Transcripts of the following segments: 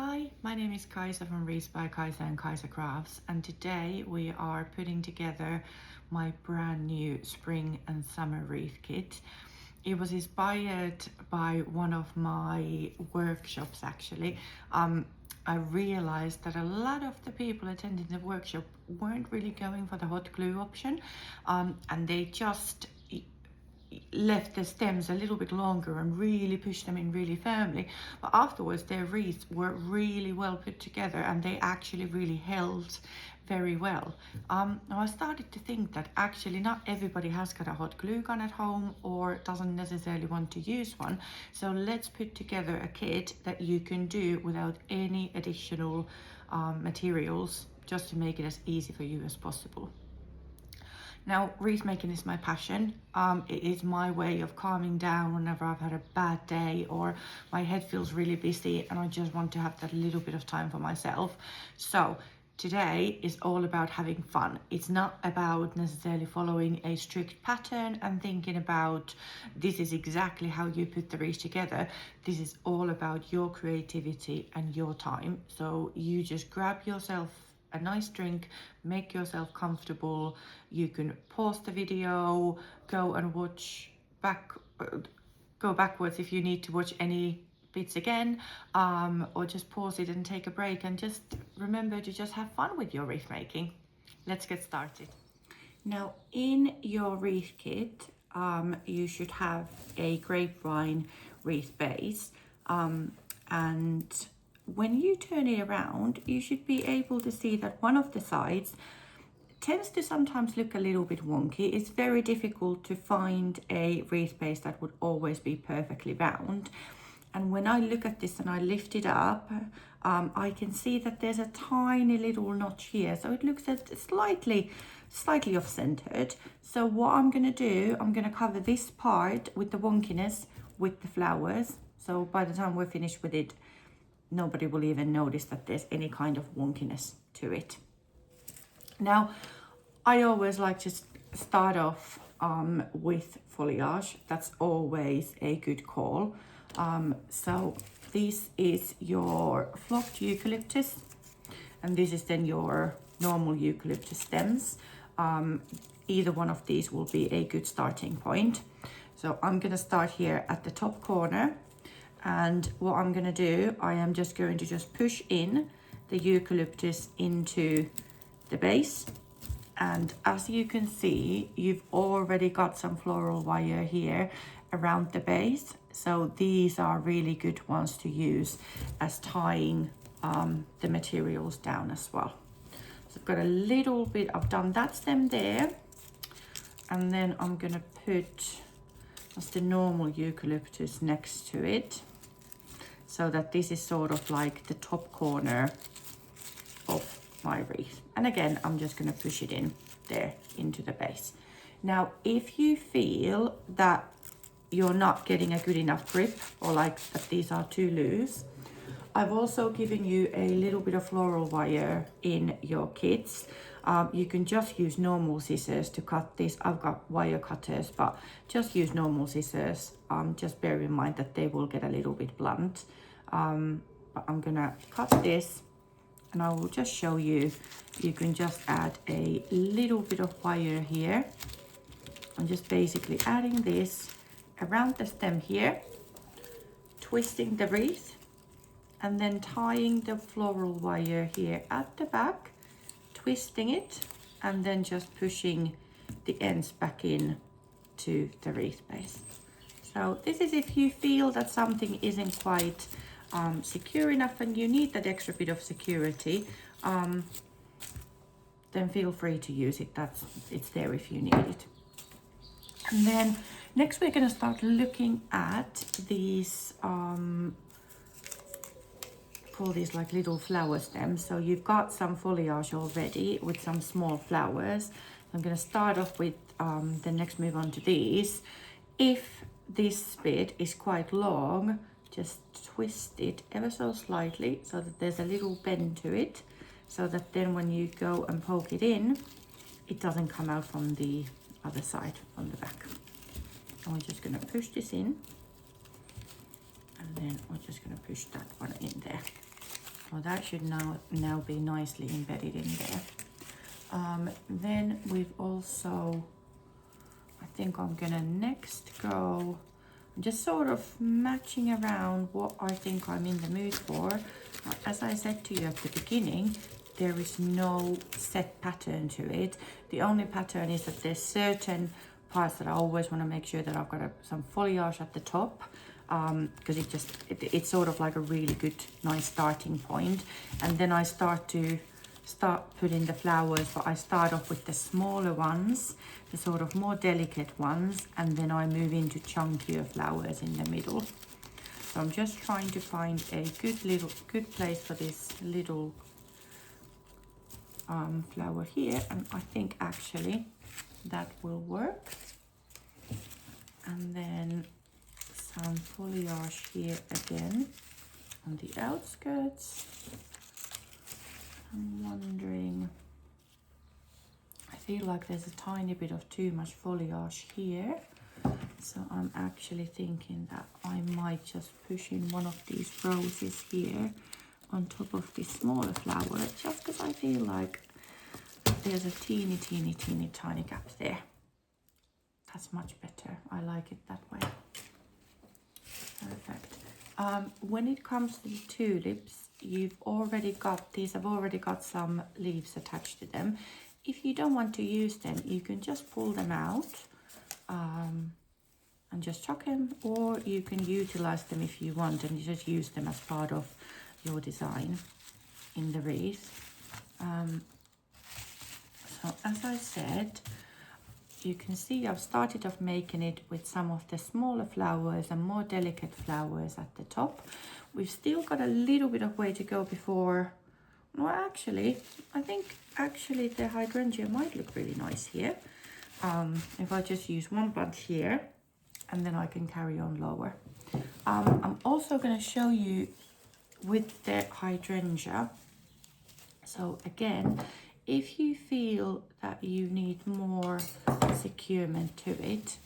Hi, my name is Kaisa from Wreath by Kaisa and Kaisa Crafts, and today we are putting together my brand new spring and summer wreath kit. It was inspired by one of my workshops actually. I realized that a lot of the people attending the workshop weren't really going for the hot glue option, and they just left the stems a little bit longer and really pushed them in really firmly, but afterwards their wreaths were really well put together and they actually really held very well. Now I started to think that actually not everybody has got a hot glue gun at home or doesn't necessarily want to use one, so let's put together a kit that you can do without any additional materials, just to make it as easy for you as possible. Now, wreath making is my passion. It is my way of calming down whenever I've had a bad day or my head feels really busy and I just want to have that little bit of time for myself. So today is all about having fun. It's not about necessarily following a strict pattern and thinking about this is exactly how you put the wreath together. This is all about your creativity and your time. So you just grab yourself a nice drink, make yourself comfortable. You can pause the video, go and watch go backwards if you need to watch any bits again, or just pause it and take a break and just remember to just have fun with your wreath making. Let's get started. Now in your wreath kit, you should have a grapevine wreath base, and when you turn it around, you should be able to see that one of the sides tends to sometimes look a little bit wonky. It's very difficult to find a wreath base that would always be perfectly round. And when I look at this and I lift it up, I can see that there's a tiny little notch here. So it looks slightly off-centered. So what I'm gonna do, I'm gonna cover this part with the wonkiness with the flowers. So by the time we're finished with it, nobody will even notice that there's any kind of wonkiness to it. Now, I always like to start off with foliage. That's always a good call. So this is your flocked eucalyptus, and this is then your normal eucalyptus stems. Either one of these will be a good starting point. So I'm gonna start here at the top corner. And what I'm going to do, I am just going to just push in the eucalyptus into the base. And as you can see, you've already got some floral wire here around the base. So these are really good ones to use as tying the materials down as well. So I've got a little bit, I've done that stem there. And then I'm going to put just the normal eucalyptus next to it, so that this is sort of like the top corner of my wreath. And again, I'm just going to push it in there into the base. Now, if you feel that you're not getting a good enough grip, or like that these are too loose, I've also given you a little bit of floral wire in your kits. You can just use normal scissors to cut this. I've got wire cutters, but just use normal scissors. Just bear in mind that they will get a little bit blunt. But I'm gonna cut this and I will just show you. You can just add a little bit of wire here. I'm just basically adding this around the stem here, twisting the wreath, and then tying the floral wire here at the back, twisting it, and then just pushing the ends back in to the wreath base. So this is if you feel that something isn't quite secure enough and you need that extra bit of security, then feel free to use it. It's there if you need it. And then next we're going to start looking at these call these like little flower stems. So you've got some foliage already with some small flowers. I'm going to start off with the next move on to these. If this bit is quite long, just twist it ever so slightly so that there's a little bend to it, so that then when you go and poke it in, it doesn't come out from the other side, from the back. And we're just going to push this in, and then we're just going to push that one in there. Well, that should now be nicely embedded in there. Then we've also, I think I'm gonna next go just sort of matching around what I think I'm in the mood for. As I said to you at the beginning, there is no set pattern to it. The only pattern is that there's certain parts that I always want to make sure that I've got some foliage at the top, because it's sort of like a really good, nice starting point. And then I start putting the flowers, but I start off with the smaller ones, the sort of more delicate ones, and then I move into chunkier flowers in the middle. So I'm just trying to find a good place for this little flower here, and I think actually that will work. And then some foliage here again on the outskirts. I'm wondering, I feel like there's a tiny bit of too much foliage here, so I'm actually thinking that I might just push in one of these roses here on top of this smaller flower, just because I feel like there's a teeny tiny gap there. That's much better. I like it that way. Perfect. When it comes to the tulips, these have already got some leaves attached to them. If you don't want to use them, you can just pull them out and just chuck them, or you can utilize them if you want and you just use them as part of your design in the wreath. So as I said, you can see I've started off making it with some of the smaller flowers and more delicate flowers at the top. We've still got a little bit of way to go before, well, actually, I think actually the hydrangea might look really nice here. If I just use one bunch here, and then I can carry on lower. I'm also going to show you with the hydrangea. So again, if you feel that you need more securement to it,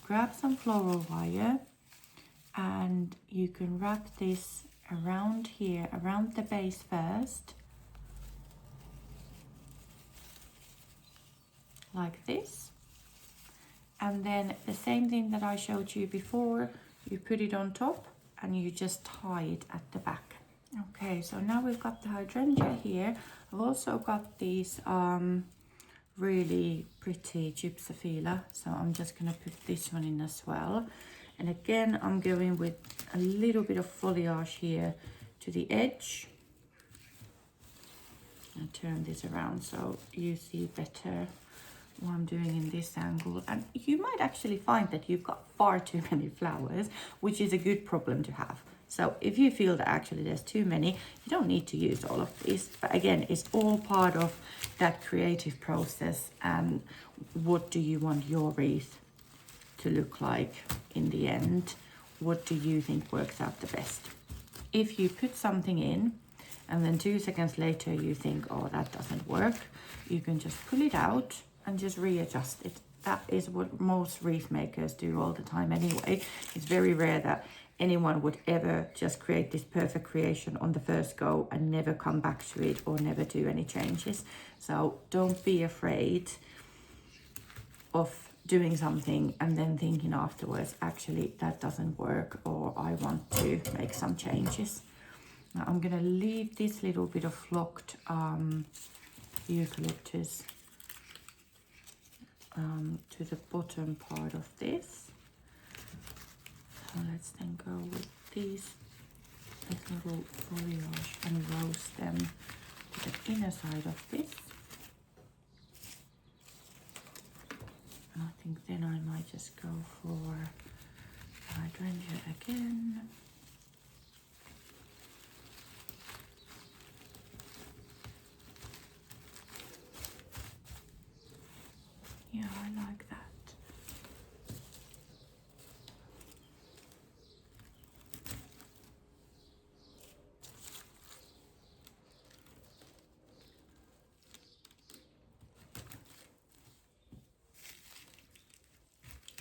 grab some floral wire and you can wrap this around here, around the base first, like this. And then the same thing that I showed you before, you put it on top and you just tie it at the back. Okay, so now we've got the hydrangea here. I've also got these really pretty gypsophila, so I'm just going to put this one in as well. And again, I'm going with a little bit of foliage here to the edge. I'll turn this around so you see better what I'm doing in this angle. And you might actually find that you've got far too many flowers, which is a good problem to have. So if you feel that actually there's too many, you don't need to use all of these. But again, it's all part of that creative process. And what do you want your wreath to look like in the end? What do you think works out the best? If you put something in and then 2 seconds later you think, oh, that doesn't work, you can just pull it out and just readjust it. That is what most wreath makers do all the time anyway. It's very rare that anyone would ever just create this perfect creation on the first go and never come back to it or never do any changes. So don't be afraid of doing something and then thinking afterwards, actually that doesn't work, or I want to make some changes. Now I'm gonna leave this little bit of flocked eucalyptus to the bottom part of this. So let's then go with these little foliage and roast them to the inner side of this. And I think then I might just go for hydrangea again. Yeah, I like that.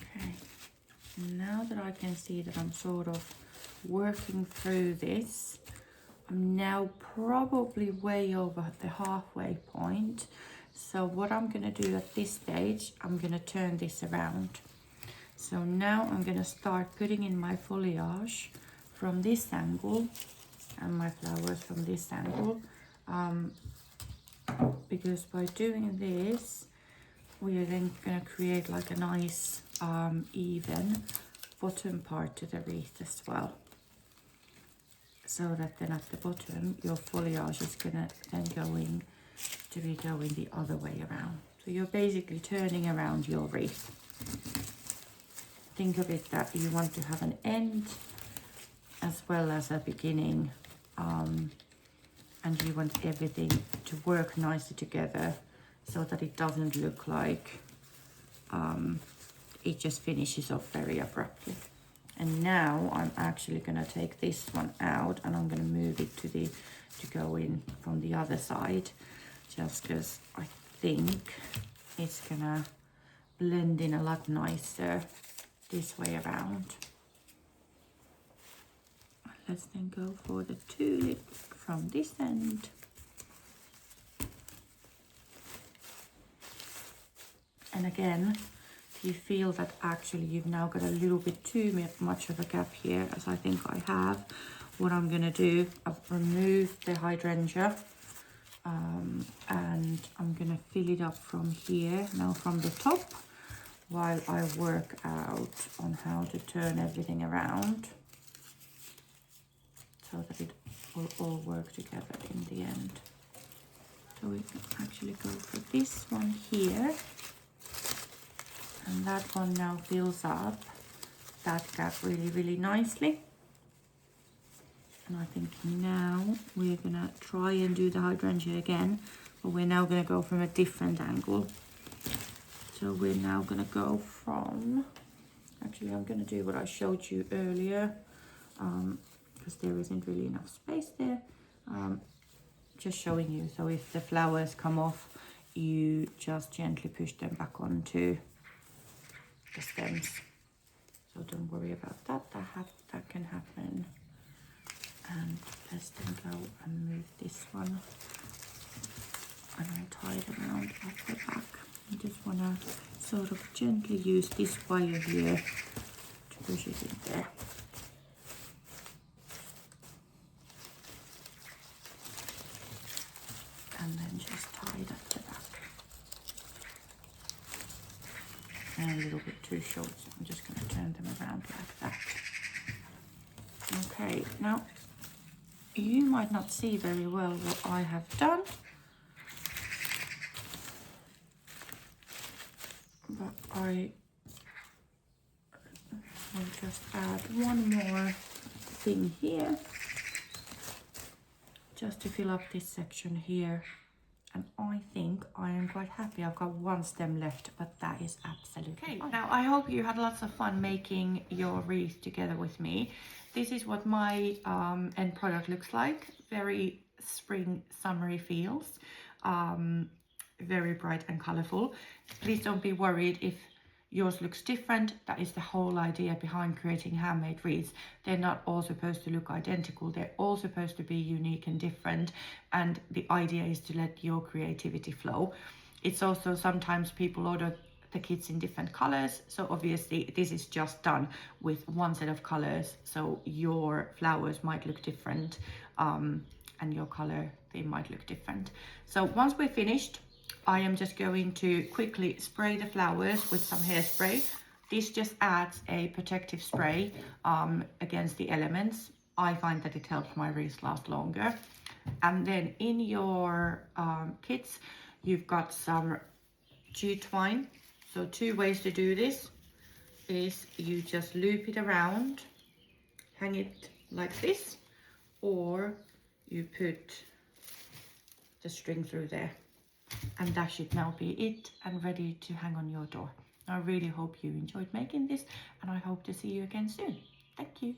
Okay, now that I can see that I'm sort of working through this, I'm now probably way over the halfway point. So what I'm gonna do at this stage, I'm gonna turn this around. So now I'm gonna start putting in my foliage from this angle and my flowers from this angle. Because by doing this, we are then gonna create like a nice even bottom part to the wreath as well. So that then at the bottom, your foliage is gonna then going the other way around. So you're basically turning around your wreath. Think of it that you want to have an end as well as a beginning, and you want everything to work nicely together so that it doesn't look like it just finishes off very abruptly. And now I'm actually gonna take this one out and I'm gonna move it to go in from the other side, just because I think it's gonna blend in a lot nicer this way around. Let's then go for the tulip from this end. And again, if you feel that actually you've now got a little bit too much of a gap here, as I think I have, what I'm gonna do, I've removed the hydrangea, and I'm gonna fill it up from here, now from the top, while I work out on how to turn everything around so that it will all work together in the end. So we can actually go for this one here. And that one now fills up that gap really, really nicely. And I think now we're gonna try and do the hydrangea again, but we're now gonna go from a different angle. So we're now gonna go from, actually I'm gonna do what I showed you earlier, because there isn't really enough space there. Just showing you, so if the flowers come off, you just gently push them back onto the stems. So don't worry about that, that can happen. And let's then go and move this one. And I tie it around at the back. I just want to sort of gently use this wire here to push it in there. And then just tie it at the back. And a little bit too short, so I'm just going to turn them around like that. Okay, now you might not see very well what I have done, but I will just add one more thing here, just to fill up this section here. And I think I am quite happy. I've got one stem left, but that is absolutely fine. Now I hope you had lots of fun making your wreath together with me. This is what my end product looks like. Very spring, summery feels. Very bright and colorful. Please don't be worried if yours looks different. That is the whole idea behind creating handmade wreaths. They're not all supposed to look identical. They're all supposed to be unique and different. And the idea is to let your creativity flow. It's also sometimes people order the kits in different colors. So obviously this is just done with one set of colors. So your flowers might look different, and your color, they might look different. So once we're finished, I am just going to quickly spray the flowers with some hairspray. This just adds a protective spray against the elements. I find that it helps my wreaths last longer. And then in your kits, you've got some jute twine. So two ways to do this is you just loop it around, hang it like this, or you put the string through there. And that should now be it and ready to hang on your door. I really hope you enjoyed making this, and I hope to see you again soon. Thank you.